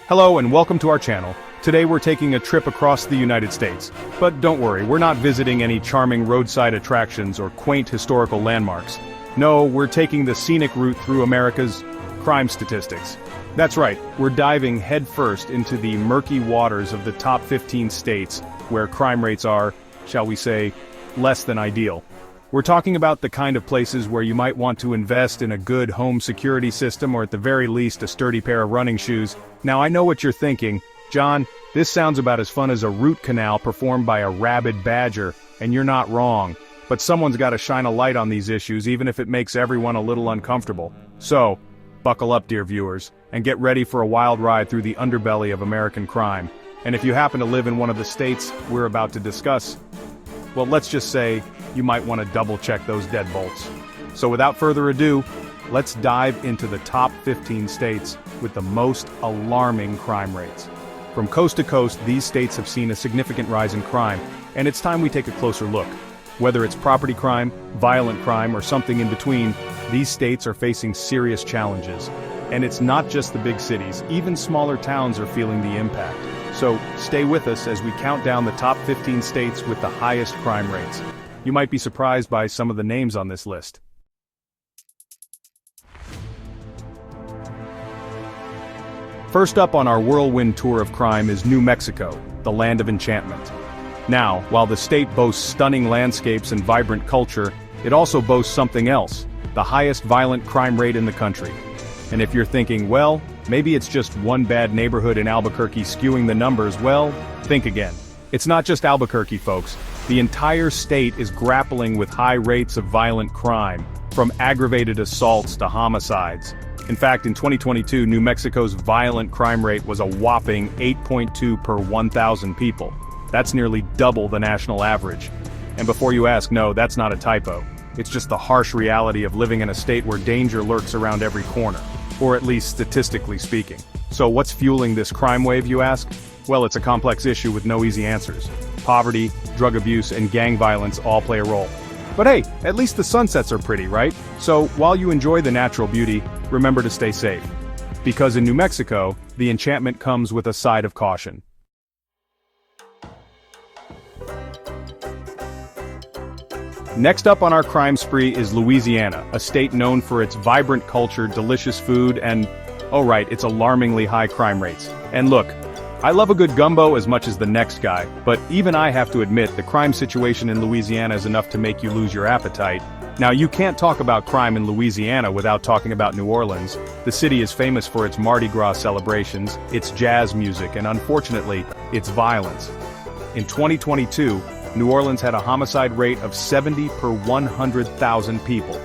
Hello and welcome to our channel. Today we're taking a trip across the United States. But don't worry, we're not visiting any charming roadside attractions or quaint historical landmarks. No, we're taking the scenic route through America's crime statistics. That's right, we're diving headfirst into the murky waters of the top 15 states where crime rates are, shall we say, less than ideal. We're talking about the kind of places where you might want to invest in a good home security system or at the very least a sturdy pair of running shoes. Now I know what you're thinking, John, this sounds about as fun as a root canal performed by a rabid badger, and you're not wrong. But someone's got to shine a light on these issues even if it makes everyone a little uncomfortable. So, buckle up dear viewers, and get ready for a wild ride through the underbelly of American crime. And if you happen to live in one of the states we're about to discuss, well, let's just say, you might want to double-check those deadbolts. So without further ado, let's dive into the top 15 states with the most alarming crime rates. From coast to coast, these states have seen a significant rise in crime, and it's time we take a closer look. Whether it's property crime, violent crime, or something in between, these states are facing serious challenges. And it's not just the big cities, even smaller towns are feeling the impact. So, stay with us as we count down the top 15 states with the highest crime rates. You might be surprised by some of the names on this list. First up on our whirlwind tour of crime is New Mexico, the land of enchantment. Now, while the state boasts stunning landscapes and vibrant culture, it also boasts something else, the highest violent crime rate in the country. And if you're thinking, well, maybe it's just one bad neighborhood in Albuquerque skewing the numbers, well, think again. It's not just Albuquerque, folks. The entire state is grappling with high rates of violent crime, from aggravated assaults to homicides. In fact, in 2022, New Mexico's violent crime rate was a whopping 8.2 per 1,000 people. That's nearly double the national average. And before you ask, no, that's not a typo. It's just the harsh reality of living in a state where danger lurks around every corner, or at least statistically speaking. So what's fueling this crime wave, you ask? Well, it's a complex issue with no easy answers. Poverty, drug abuse, and gang violence all play a role. But hey, at least the sunsets are pretty, right? So while you enjoy the natural beauty, remember to stay safe. Because in New Mexico, the enchantment comes with a side of caution. Next up on our crime spree is Louisiana, a state known for its vibrant culture, delicious food, and, oh right, its alarmingly high crime rates. And look, I love a good gumbo as much as the next guy, but even I have to admit the crime situation in Louisiana is enough to make you lose your appetite. Now you can't talk about crime in Louisiana without talking about New Orleans. The city is famous for its Mardi Gras celebrations, its jazz music, and unfortunately, its violence. In 2022, New Orleans had a homicide rate of 70 per 100,000 people.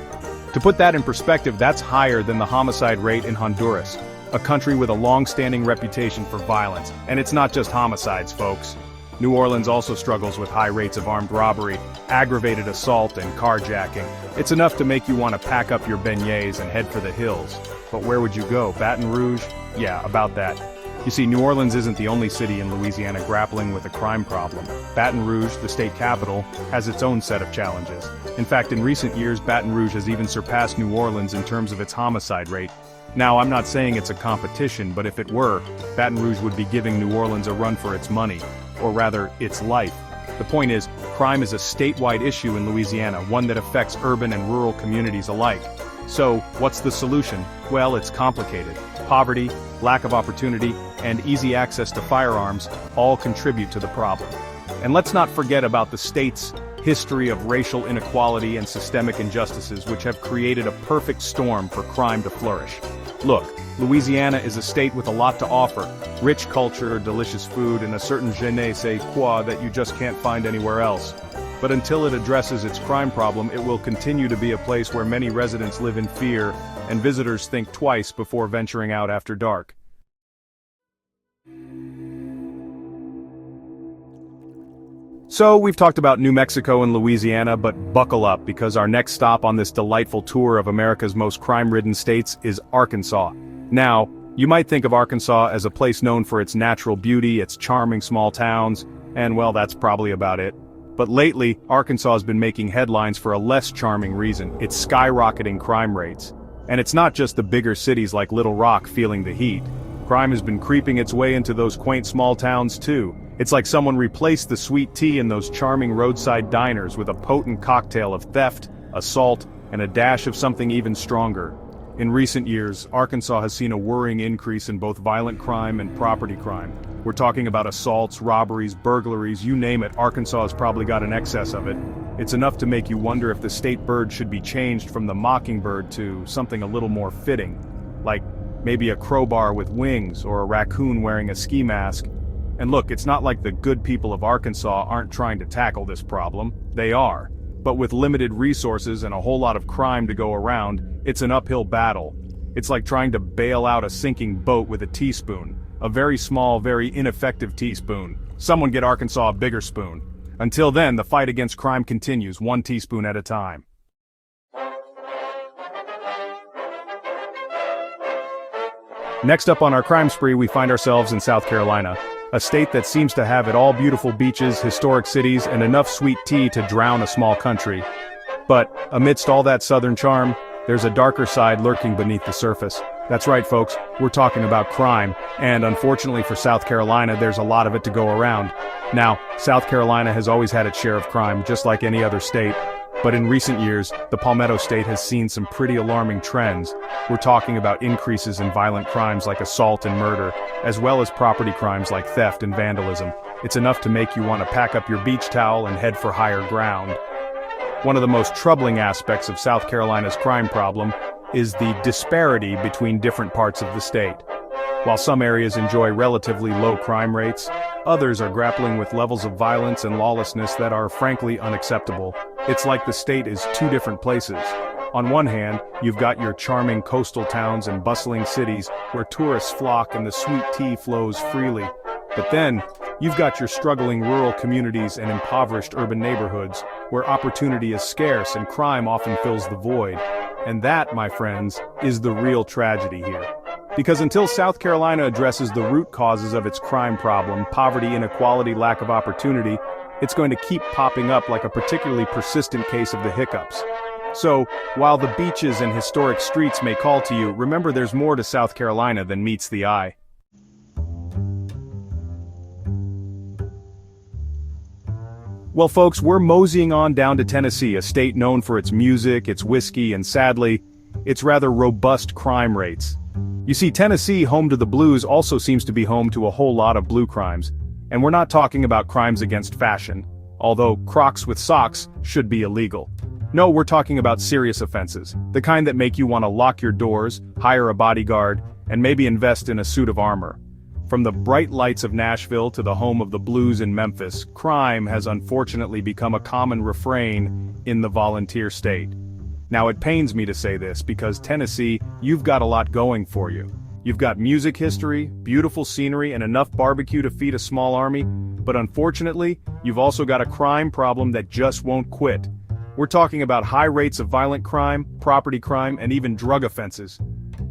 To put that in perspective, that's higher than the homicide rate in Honduras, a country with a long-standing reputation for violence. And it's not just homicides, folks. New Orleans also struggles with high rates of armed robbery, aggravated assault, and carjacking. It's enough to make you want to pack up your beignets and head for the hills. But where would you go? Baton Rouge? Yeah, about that. You see, New Orleans isn't the only city in Louisiana grappling with a crime problem. Baton Rouge, the state capital, has its own set of challenges. In fact, in recent years, Baton Rouge has even surpassed New Orleans in terms of its homicide rate. Now, I'm not saying it's a competition, but if it were, Baton Rouge would be giving New Orleans a run for its money. Or rather, its life. The point is, crime is a statewide issue in Louisiana, one that affects urban and rural communities alike. So, what's the solution? Well, it's complicated. Poverty, lack of opportunity, and easy access to firearms all contribute to the problem. And let's not forget about the state's history of racial inequality and systemic injustices which have created a perfect storm for crime to flourish. Look, Louisiana is a state with a lot to offer, rich culture, delicious food, and a certain je ne sais quoi that you just can't find anywhere else. But until it addresses its crime problem, it will continue to be a place where many residents live in fear, and visitors think twice before venturing out after dark. So, we've talked about New Mexico and Louisiana, but buckle up because our next stop on this delightful tour of America's most crime-ridden states is Arkansas. Now, you might think of Arkansas as a place known for its natural beauty, its charming small towns, and well, that's probably about it. But lately, Arkansas has been making headlines for a less charming reason, its skyrocketing crime rates. And it's not just the bigger cities like Little Rock feeling the heat. Crime has been creeping its way into those quaint small towns too. It's like someone replaced the sweet tea in those charming roadside diners with a potent cocktail of theft, assault, and a dash of something even stronger. In recent years, Arkansas has seen a worrying increase in both violent crime and property crime. We're talking about assaults, robberies, burglaries, you name it. Arkansas has probably got an excess of it. It's enough to make you wonder if the state bird should be changed from the mockingbird to something a little more fitting. Like maybe a crowbar with wings or a raccoon wearing a ski mask. And look, it's not like the good people of Arkansas aren't trying to tackle this problem. They are. But with limited resources and a whole lot of crime to go around, it's an uphill battle. It's like trying to bail out a sinking boat with a teaspoon. A very small, very ineffective teaspoon. Someone get Arkansas a bigger spoon. Until then, the fight against crime continues, one teaspoon at a time. Next up on our crime spree, we find ourselves in South Carolina, a state that seems to have it all: beautiful beaches, historic cities, and enough sweet tea to drown a small country. But amidst all that southern charm, there's a darker side lurking beneath the surface. That's right, folks, we're talking about crime, and unfortunately for South Carolina, there's a lot of it to go around. Now, South Carolina has always had its share of crime, just like any other state. But in recent years, the Palmetto State has seen some pretty alarming trends. We're talking about increases in violent crimes like assault and murder, as well as property crimes like theft and vandalism. It's enough to make you want to pack up your beach towel and head for higher ground. One of the most troubling aspects of South Carolina's crime problem is the disparity between different parts of the state. While some areas enjoy relatively low crime rates, others are grappling with levels of violence and lawlessness that are frankly unacceptable. It's like the state is two different places. On one hand, you've got your charming coastal towns and bustling cities where tourists flock and the sweet tea flows freely. But then, you've got your struggling rural communities and impoverished urban neighborhoods where opportunity is scarce and crime often fills the void. And that, my friends, is the real tragedy here. Because until South Carolina addresses the root causes of its crime problem, poverty, inequality, lack of opportunity, it's going to keep popping up like a particularly persistent case of the hiccups. So, while the beaches and historic streets may call to you, remember there's more to South Carolina than meets the eye. Well, folks, we're moseying on down to Tennessee, a state known for its music, its whiskey, and sadly, its rather robust crime rates. You see, Tennessee, home to the blues, also seems to be home to a whole lot of blue crimes. And we're not talking about crimes against fashion, although Crocs with socks should be illegal. No, we're talking about serious offenses, the kind that make you want to lock your doors, hire a bodyguard, and maybe invest in a suit of armor. From the bright lights of Nashville to the home of the blues in Memphis, crime has unfortunately become a common refrain in the volunteer state. Now, it pains me to say this because Tennessee, you've got a lot going for you. You've got music history, beautiful scenery, and enough barbecue to feed a small army, but unfortunately, you've also got a crime problem that just won't quit. We're talking about high rates of violent crime, property crime, and even drug offenses.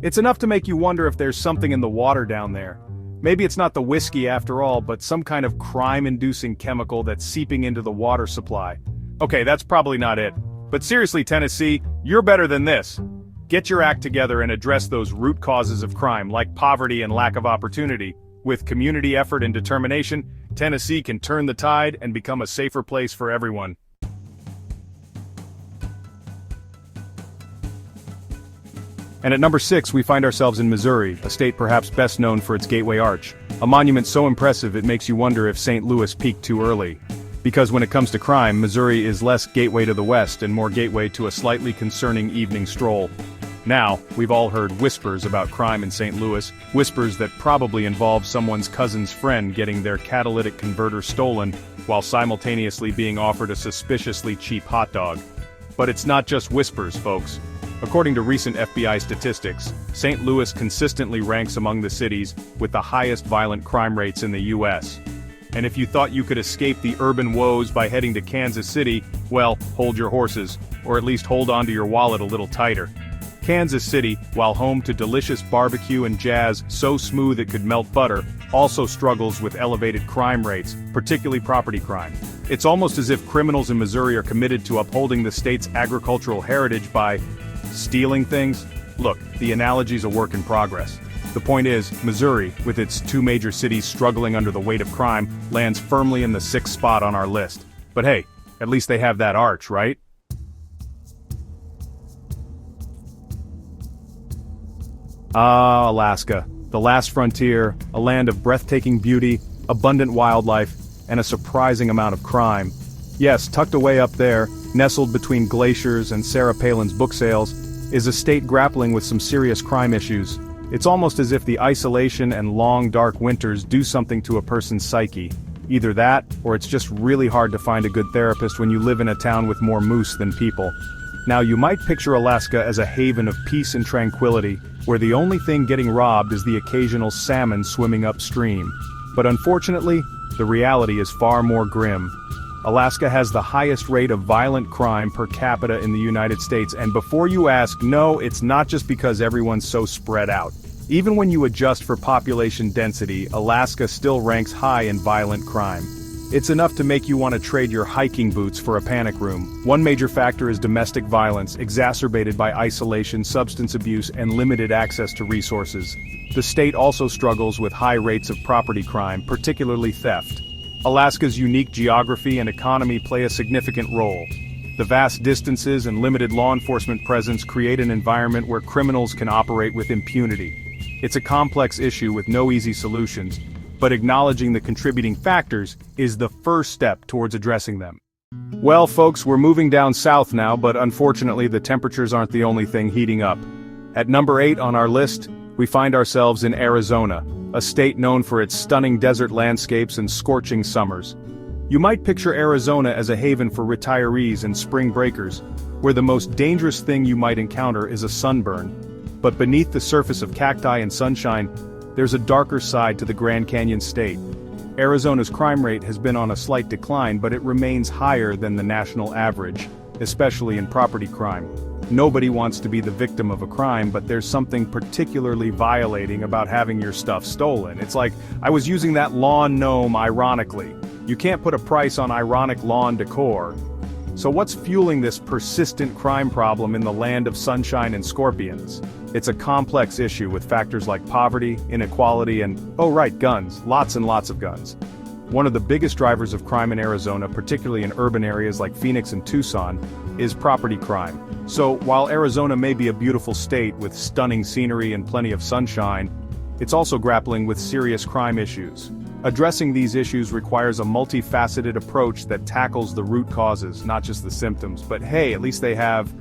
It's enough to make you wonder if there's something in the water down there. Maybe it's not the whiskey after all, but some kind of crime-inducing chemical that's seeping into the water supply. Okay, that's probably not it. But seriously, Tennessee, you're better than this. Get your act together and address those root causes of crime, like poverty and lack of opportunity. With community effort and determination, Tennessee can turn the tide and become a safer place for everyone. And at number 6, we find ourselves in Missouri, a state perhaps best known for its Gateway Arch. A monument so impressive it makes you wonder if St. Louis peaked too early. Because when it comes to crime, Missouri is less gateway to the west and more gateway to a slightly concerning evening stroll. Now, we've all heard whispers about crime in St. Louis, whispers that probably involve someone's cousin's friend getting their catalytic converter stolen while simultaneously being offered a suspiciously cheap hot dog. But it's not just whispers, folks. According to recent FBI statistics, St. Louis consistently ranks among the cities with the highest violent crime rates in the U.S. And if you thought you could escape the urban woes by heading to Kansas City, well, hold your horses, or at least hold on to your wallet a little tighter. Kansas City, while home to delicious barbecue and jazz so smooth it could melt butter, also struggles with elevated crime rates, particularly property crime. It's almost as if criminals in Missouri are committed to upholding the state's agricultural heritage by stealing things. Look, the analogy's a work in progress. The point is, Missouri, with its two major cities struggling under the weight of crime, lands firmly in the 6th spot on our list. But hey, at least they have that arch, right? Ah, Alaska, the last frontier, a land of breathtaking beauty, abundant wildlife, and a surprising amount of crime. Yes, tucked away up there, nestled between glaciers and Sarah Palin's book sales, is a state grappling with some serious crime issues. It's almost as if the isolation and long dark winters do something to a person's psyche. Either that, or it's just really hard to find a good therapist when you live in a town with more moose than people. Now you might picture Alaska as a haven of peace and tranquility, where the only thing getting robbed is the occasional salmon swimming upstream. But unfortunately, the reality is far more grim. Alaska has the highest rate of violent crime per capita in the United States, and before you ask, no, it's not just because everyone's so spread out. Even when you adjust for population density, Alaska still ranks high in violent crime. It's enough to make you want to trade your hiking boots for a panic room. One major factor is domestic violence, exacerbated by isolation, substance abuse, and limited access to resources. The state also struggles with high rates of property crime, particularly theft. Alaska's unique geography and economy play a significant role. The vast distances and limited law enforcement presence create an environment where criminals can operate with impunity. It's a complex issue with no easy solutions, but acknowledging the contributing factors is the first step towards addressing them. Well, folks, we're moving down south now, but unfortunately the temperatures aren't the only thing heating up. At number 8 on our list, we find ourselves in Arizona, a state known for its stunning desert landscapes and scorching summers. You might picture Arizona as a haven for retirees and spring breakers, where the most dangerous thing you might encounter is a sunburn. But beneath the surface of cacti and sunshine, there's a darker side to the Grand Canyon state. Arizona's crime rate has been on a slight decline, but it remains higher than the national average, especially in property crime. Nobody wants to be the victim of a crime, but there's something particularly violating about having your stuff stolen. It's like, I was using that lawn gnome ironically. You can't put a price on ironic lawn decor. So what's fueling this persistent crime problem in the land of sunshine and scorpions? It's a complex issue with factors like poverty, inequality, and, oh right, guns, lots and lots of guns. One of the biggest drivers of crime in Arizona, particularly in urban areas like Phoenix and Tucson, is property crime. So while Arizona may be a beautiful state with stunning scenery and plenty of sunshine, it's also grappling with serious crime issues. Addressing these issues requires a multifaceted approach that tackles the root causes, not just the symptoms. But hey, at least they have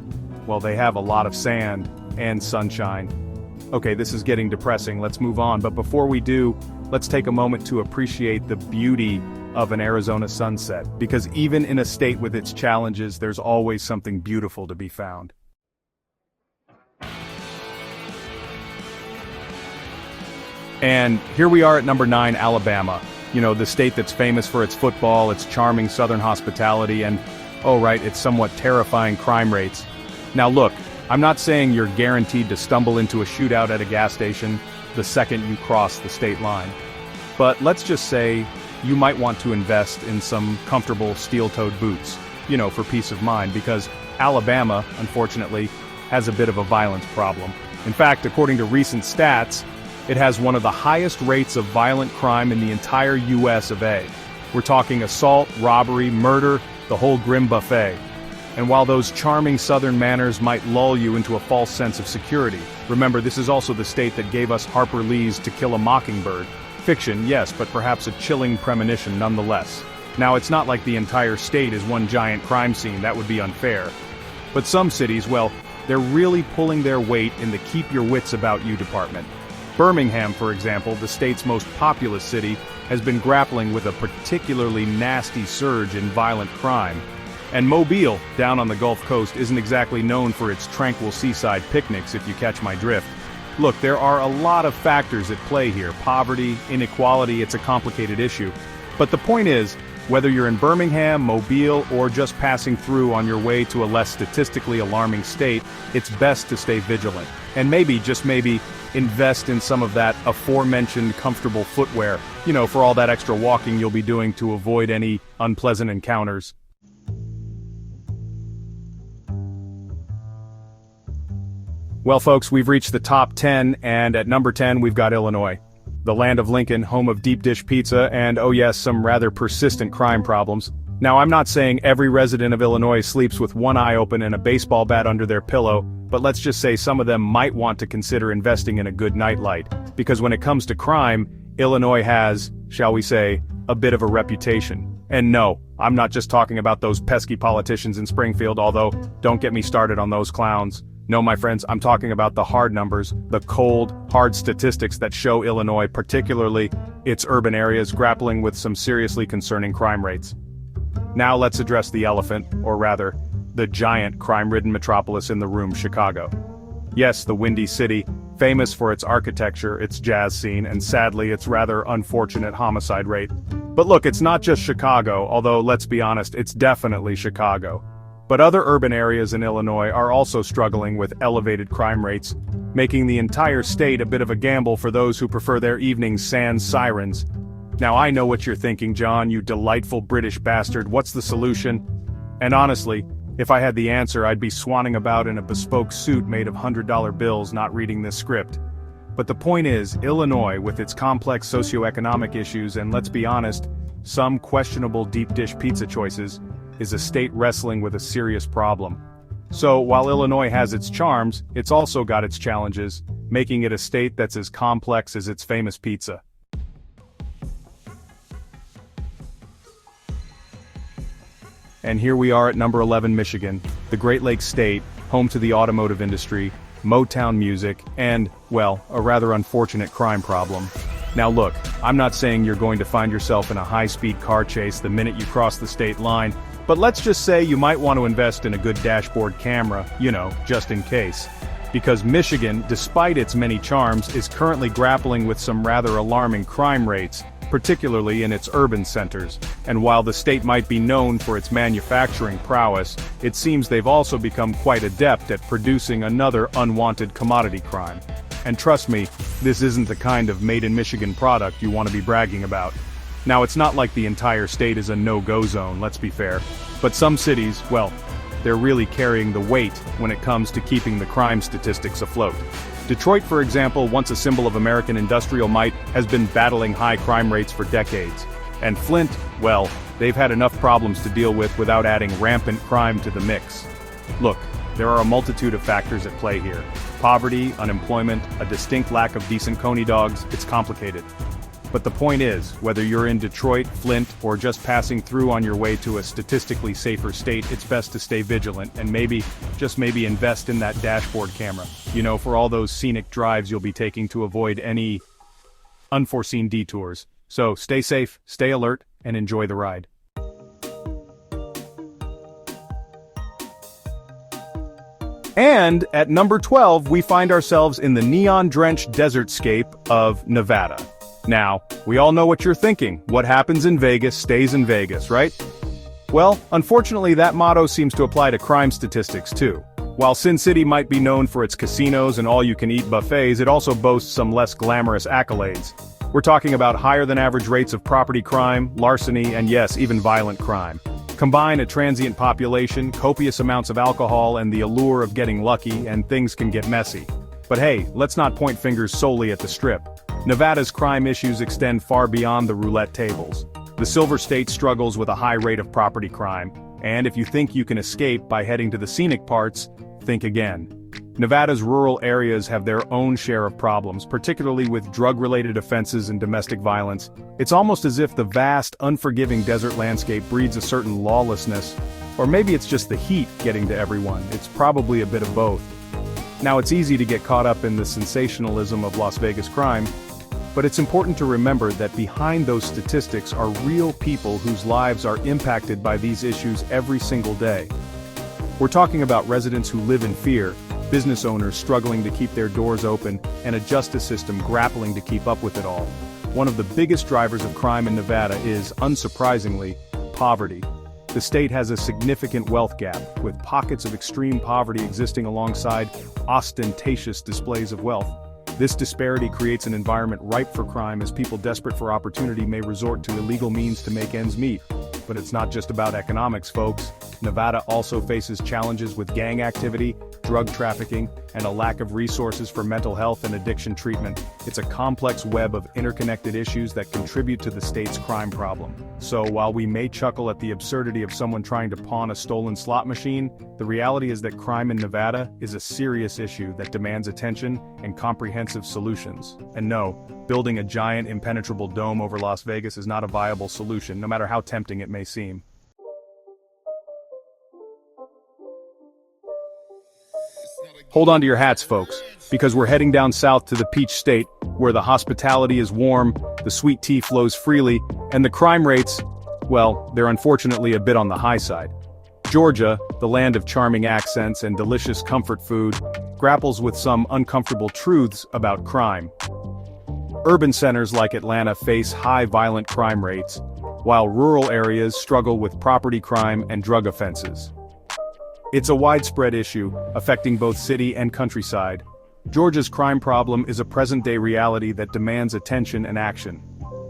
a lot of sand and sunshine. Okay, this is getting depressing, let's move on. But before we do, let's take a moment to appreciate the beauty of an Arizona sunset, because even in a state with its challenges, there's always something beautiful to be found. And here we are at number 9, Alabama. You know, the state that's famous for its football, its charming southern hospitality, and, oh right, its somewhat terrifying crime rates. Now look, I'm not saying you're guaranteed to stumble into a shootout at a gas station the second you cross the state line. But let's just say you might want to invest in some comfortable steel-toed boots, you know, for peace of mind, because Alabama, unfortunately, has a bit of a violence problem. In fact, according to recent stats, it has one of the highest rates of violent crime in the entire US of A. We're talking assault, robbery, murder, the whole grim buffet. And while those charming southern manners might lull you into a false sense of security, remember this is also the state that gave us Harper Lee's To Kill a Mockingbird. Fiction, yes, but perhaps a chilling premonition nonetheless. Now it's not like the entire state is one giant crime scene, that would be unfair. But some cities, well, they're really pulling their weight in the keep your wits about you department. Birmingham, for example, the state's most populous city, has been grappling with a particularly nasty surge in violent crime. And Mobile, down on the Gulf Coast, isn't exactly known for its tranquil seaside picnics, if you catch my drift. Look, there are a lot of factors at play here. Poverty, inequality, it's a complicated issue. But the point is, whether you're in Birmingham, Mobile, or just passing through on your way to a less statistically alarming state, it's best to stay vigilant. And maybe, just maybe, invest in some of that aforementioned comfortable footwear, you know, for all that extra walking you'll be doing to avoid any unpleasant encounters. Well, folks, we've reached the top 10, and at number 10 we've got Illinois. The land of Lincoln, home of deep dish pizza, and oh yes, some rather persistent crime problems. Now, I'm not saying every resident of Illinois sleeps with one eye open and a baseball bat under their pillow, but let's just say some of them might want to consider investing in a good nightlight, because when it comes to crime, Illinois has, shall we say, a bit of a reputation. And no, I'm not just talking about those pesky politicians in Springfield, although, don't get me started on those clowns. No, my friends, I'm talking about the hard numbers, the cold, hard statistics that show Illinois, particularly its urban areas, grappling with some seriously concerning crime rates. Now let's address the elephant, or rather, the giant crime-ridden metropolis in the room, Chicago. Yes, the Windy City, famous for its architecture, its jazz scene, and sadly its rather unfortunate homicide rate. But look, it's not just Chicago, although let's be honest, it's definitely Chicago. But other urban areas in Illinois are also struggling with elevated crime rates, making the entire state a bit of a gamble for those who prefer their evenings sans sirens. Now I know what you're thinking, John, you delightful British bastard, what's the solution? And honestly, if I had the answer, I'd be swanning about in a bespoke suit made of $100 bills not reading this script. But the point is, Illinois, with its complex socioeconomic issues and let's be honest, some questionable deep dish pizza choices, is a state wrestling with a serious problem. So, while Illinois has its charms, it's also got its challenges, making it a state that's as complex as its famous pizza. And here we are at number 11, Michigan, the Great Lakes state, home to the automotive industry, Motown music, and, well, a rather unfortunate crime problem. Now look, I'm not saying you're going to find yourself in a high-speed car chase the minute you cross the state line, but let's just say you might want to invest in a good dashboard camera, you know, just in case. Because Michigan, despite its many charms, is currently grappling with some rather alarming crime rates, particularly in its urban centers. And while the state might be known for its manufacturing prowess, it seems they've also become quite adept at producing another unwanted commodity crime. And trust me, this isn't the kind of made-in-Michigan product you want to be bragging about. Now, it's not like the entire state is a no-go zone, let's be fair. But some cities, well, they're really carrying the weight when it comes to keeping the crime statistics afloat. Detroit, for example, once a symbol of American industrial might, has been battling high crime rates for decades. And Flint, well, they've had enough problems to deal with without adding rampant crime to the mix. Look, there are a multitude of factors at play here. Poverty, unemployment, a distinct lack of decent coney dogs, it's complicated. But the point is, whether you're in Detroit, Flint, or just passing through on your way to a statistically safer state, it's best to stay vigilant and maybe, just maybe invest in that dashboard camera. You know, for all those scenic drives you'll be taking to avoid any unforeseen detours. So stay safe, stay alert, and enjoy the ride. And at number 12, we find ourselves in the neon-drenched desertscape of Nevada. Now, we all know what you're thinking. What happens in Vegas stays in Vegas, right? Well, unfortunately that motto seems to apply to crime statistics too. While Sin City might be known for its casinos and all-you-can-eat buffets, it also boasts some less glamorous accolades. We're talking about higher-than-average rates of property crime, larceny, and yes, even violent crime. Combine a transient population, copious amounts of alcohol, and the allure of getting lucky, and things can get messy. But hey, let's not point fingers solely at the Strip. Nevada's crime issues extend far beyond the roulette tables. The Silver State struggles with a high rate of property crime, and if you think you can escape by heading to the scenic parts, think again. Nevada's rural areas have their own share of problems, particularly with drug-related offenses and domestic violence. It's almost as if the vast, unforgiving desert landscape breeds a certain lawlessness, or maybe it's just the heat getting to everyone. It's probably a bit of both. Now, it's easy to get caught up in the sensationalism of Las Vegas crime, but it's important to remember that behind those statistics are real people whose lives are impacted by these issues every single day. We're talking about residents who live in fear, business owners struggling to keep their doors open, and a justice system grappling to keep up with it all. One of the biggest drivers of crime in Nevada is, unsurprisingly, poverty. The state has a significant wealth gap, with pockets of extreme poverty existing alongside ostentatious displays of wealth. This disparity creates an environment ripe for crime as people desperate for opportunity may resort to illegal means to make ends meet. But it's not just about economics, folks. Nevada also faces challenges with gang activity, drug trafficking, and a lack of resources for mental health and addiction treatment. It's a complex web of interconnected issues that contribute to the state's crime problem. So while we may chuckle at the absurdity of someone trying to pawn a stolen slot machine, the reality is that crime in Nevada is a serious issue that demands attention and comprehensive solutions. And no, building a giant impenetrable dome over Las Vegas is not a viable solution, no matter how tempting it may seem. Hold on to your hats, folks, because we're heading down south to the Peach State, where the hospitality is warm, the sweet tea flows freely, and the crime rates, well, they're unfortunately a bit on the high side. Georgia, the land of charming accents and delicious comfort food, grapples with some uncomfortable truths about crime. Urban centers like Atlanta face high violent crime rates, while rural areas struggle with property crime and drug offenses. It's a widespread issue, affecting both city and countryside. Georgia's crime problem is a present-day reality that demands attention and action.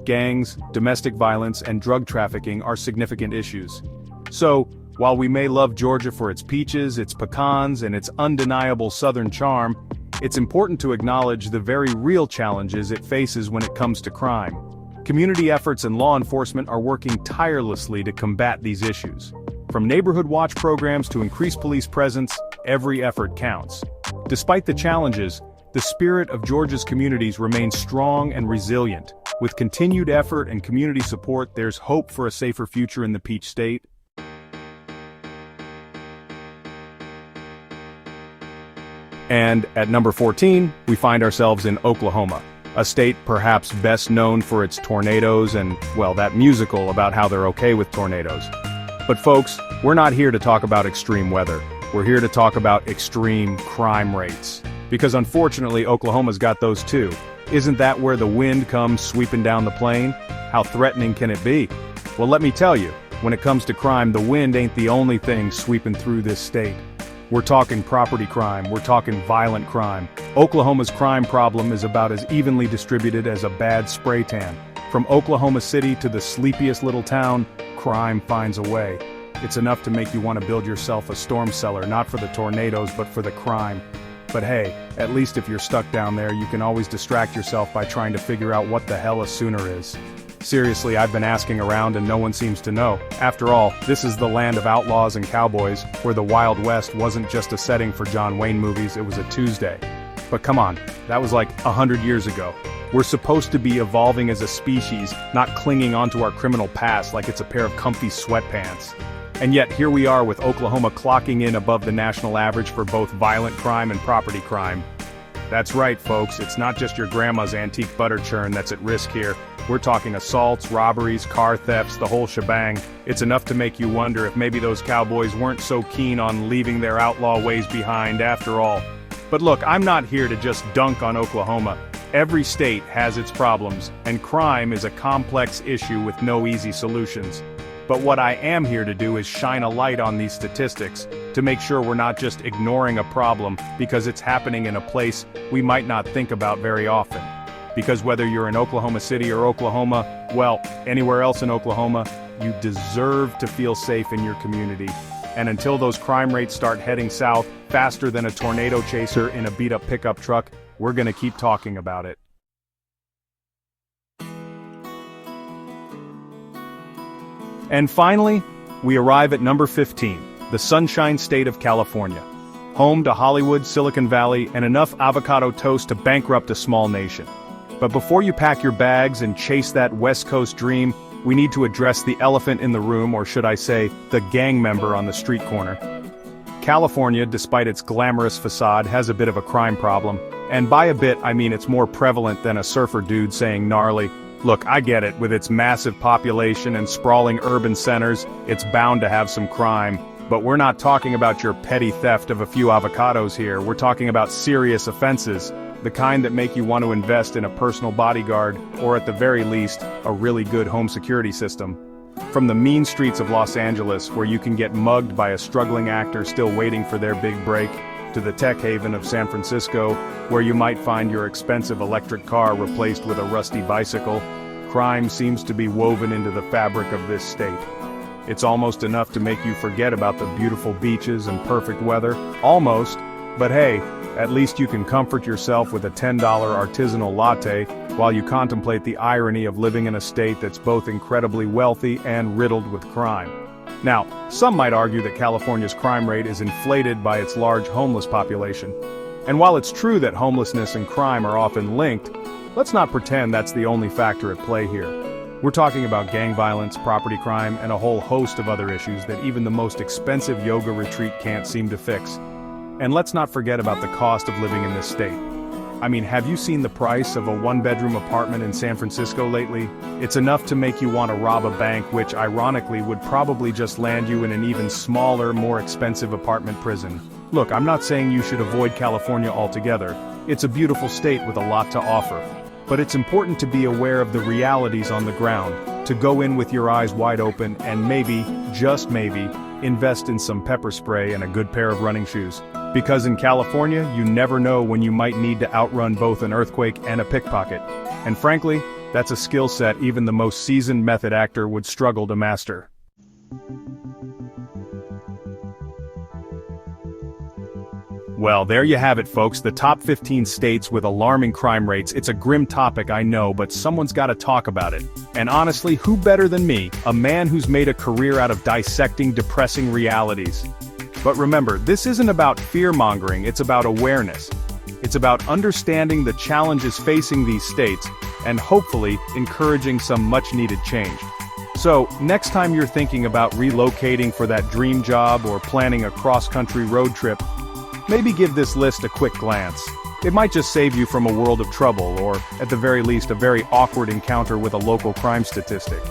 Gangs, domestic violence, and drug trafficking are significant issues. So, while we may love Georgia for its peaches, its pecans, and its undeniable southern charm, it's important to acknowledge the very real challenges it faces when it comes to crime. Community efforts and law enforcement are working tirelessly to combat these issues. From neighborhood watch programs to increased police presence, every effort counts. Despite the challenges, the spirit of Georgia's communities remains strong and resilient. With continued effort and community support, there's hope for a safer future in the Peach State. And at number 14, we find ourselves in Oklahoma, a state perhaps best known for its tornadoes and, well, that musical about how they're okay with tornadoes. But folks, we're not here to talk about extreme weather. We're here to talk about extreme crime rates. Because unfortunately, Oklahoma's got those too. Isn't that where the wind comes sweeping down the plain? How threatening can it be? Well, let me tell you, when it comes to crime, the wind ain't the only thing sweeping through this state. We're talking property crime, we're talking violent crime. Oklahoma's crime problem is about as evenly distributed as a bad spray tan. From Oklahoma City to the sleepiest little town, crime finds a way. It's enough to make you want to build yourself a storm cellar, not for the tornadoes, but for the crime. But hey, at least if you're stuck down there, you can always distract yourself by trying to figure out what the hell a Sooner is. Seriously, I've been asking around and no one seems to know. After all, this is the land of outlaws and cowboys, where the Wild West wasn't just a setting for John Wayne movies, it was a Tuesday. But come on, that was like 100 years ago. We're supposed to be evolving as a species, not clinging onto our criminal past like it's a pair of comfy sweatpants. And yet here we are with Oklahoma clocking in above the national average for both violent crime and property crime. That's right, folks, it's not just your grandma's antique butter churn that's at risk here. We're talking assaults, robberies, car thefts, the whole shebang. It's enough to make you wonder if maybe those cowboys weren't so keen on leaving their outlaw ways behind after all. But look, I'm not here to just dunk on Oklahoma. Every state has its problems, and crime is a complex issue with no easy solutions. But what I am here to do is shine a light on these statistics, to make sure we're not just ignoring a problem because it's happening in a place we might not think about very often. Because whether you're in Oklahoma City or Oklahoma, well, anywhere else in Oklahoma, you deserve to feel safe in your community. And until those crime rates start heading south faster than a tornado chaser in a beat-up pickup truck, we're gonna keep talking about it. And finally, we arrive at number 15, the Sunshine State of California. Home to Hollywood, Silicon Valley, and enough avocado toast to bankrupt a small nation. But before you pack your bags and chase that West Coast dream, we need to address the elephant in the room, or should I say, the gang member on the street corner. California, despite its glamorous facade, has a bit of a crime problem. And by a bit, I mean it's more prevalent than a surfer dude saying gnarly. Look, I get it, with its massive population and sprawling urban centers, it's bound to have some crime. But we're not talking about your petty theft of a few avocados here, we're talking about serious offenses. The kind that make you want to invest in a personal bodyguard, or at the very least, a really good home security system. From the mean streets of Los Angeles, where you can get mugged by a struggling actor still waiting for their big break, to the tech haven of San Francisco, where you might find your expensive electric car replaced with a rusty bicycle, crime seems to be woven into the fabric of this state. It's almost enough to make you forget about the beautiful beaches and perfect weather, almost, But hey, at least you can comfort yourself with a $10 artisanal latte while you contemplate the irony of living in a state that's both incredibly wealthy and riddled with crime. Now, some might argue that California's crime rate is inflated by its large homeless population. And while it's true that homelessness and crime are often linked, let's not pretend that's the only factor at play here. We're talking about gang violence, property crime, and a whole host of other issues that even the most expensive yoga retreat can't seem to fix. And let's not forget about the cost of living in this state. I mean, have you seen the price of a one-bedroom apartment in San Francisco lately? It's enough to make you want to rob a bank, which ironically would probably just land you in an even smaller, more expensive apartment prison. Look, I'm not saying you should avoid California altogether. It's a beautiful state with a lot to offer. But it's important to be aware of the realities on the ground, to go in with your eyes wide open and maybe, just maybe, invest in some pepper spray and a good pair of running shoes. Because in California, you never know when you might need to outrun both an earthquake and a pickpocket. And frankly, that's a skill set even the most seasoned method actor would struggle to master. Well, there you have it, folks, the top 15 states with alarming crime rates. It's a grim topic, I know, but someone's got to talk about it. And honestly, who better than me, a man who's made a career out of dissecting depressing realities? But remember, this isn't about fear-mongering, it's about awareness. It's about understanding the challenges facing these states, and hopefully, encouraging some much-needed change. So, next time you're thinking about relocating for that dream job or planning a cross-country road trip, maybe give this list a quick glance. It might just save you from a world of trouble, or, at the very least, a very awkward encounter with a local crime statistic.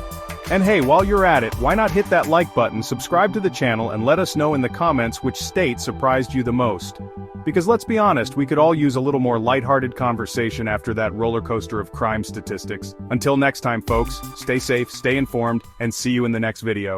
And hey, while you're at it, why not hit that like button, subscribe to the channel, and let us know in the comments which state surprised you the most. Because let's be honest, we could all use a little more lighthearted conversation after that roller coaster of crime statistics. Until next time, folks, stay safe, stay informed, and see you in the next video.